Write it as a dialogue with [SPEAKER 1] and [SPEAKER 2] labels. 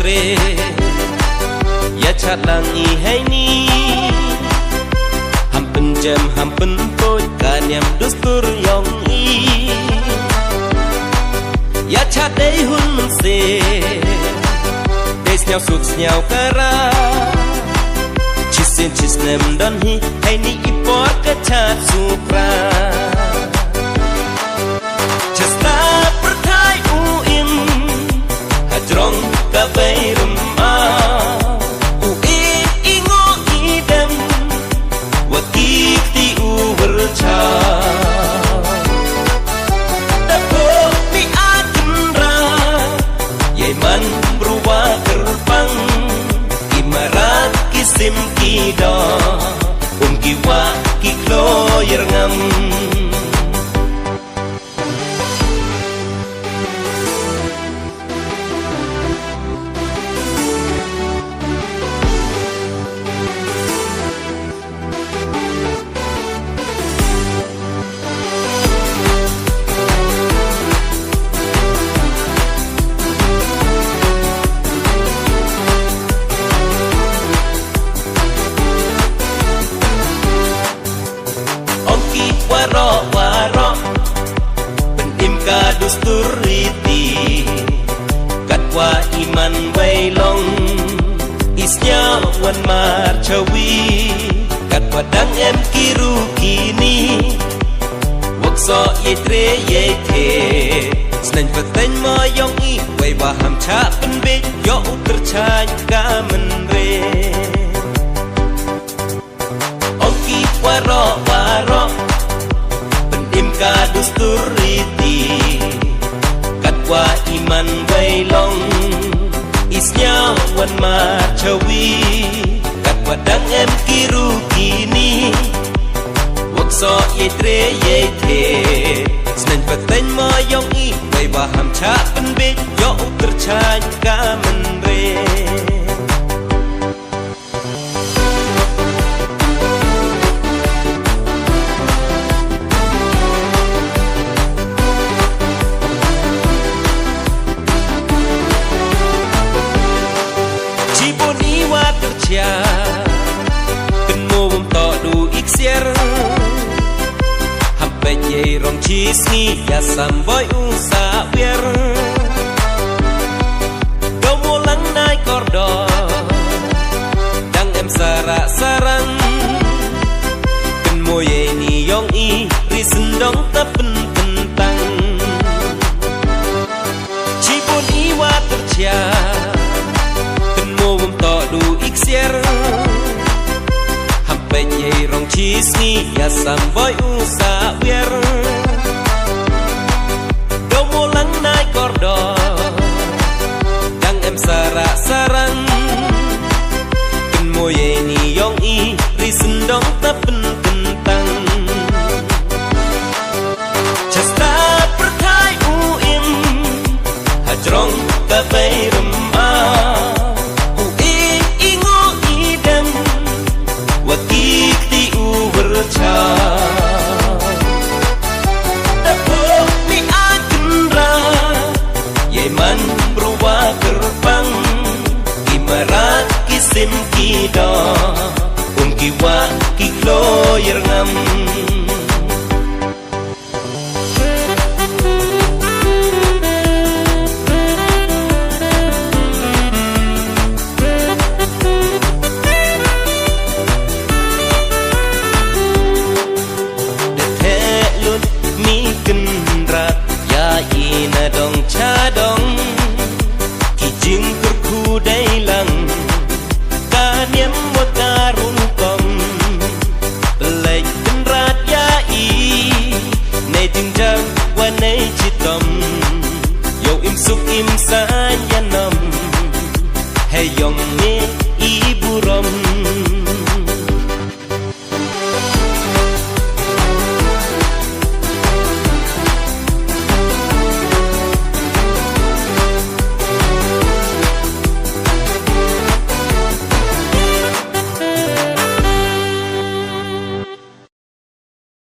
[SPEAKER 1] tre ya chalangi haini hampen jam hampen poj kanyam dustur yong i ya chadei hun mense des nhau sut nhau kara chisin chisnem don hi haini ipor ke chat supra chesta pertai uim hajrong ka bairum a ui ingo idem wakiti ubercha tapo mi akenra yeman berubah gerbang imarat kisim kido kiwa kiklo yerngam waro penim ka dustur riti katwa iman wailong isnya wan marchawi katwa dang em kiru kini wakso yetre yete snen peteng moyong i wai baham cha penbe yo terchan ka menre oki waro ka dustur riti katwa iman wailong isnya wan marchawi katwa dang em kiru kini wakso yetre yete snen peteng moyong i wai baham cha penbe yo terchan ka menre Kenmo bom to du iksier Hampe ye rong chisni ya samboy usa bier Domo lang nai kordo Dang em sarang Kenmo ye ni yong i risen dong tapen tentang Cibun iwa tercia Kenmo bom to du iksier Hampe ye rong chisni ya samboy usa bier Domo lang nai kordo Dang em sarang Kenmo ye ni yong i risen dong tapen tentang Chesta pertai uim hajrong ka bairum a wakiti ubercha tapo mi akenra yeman berubah gerbang imarat kisim kido kiwa kiklo yerngam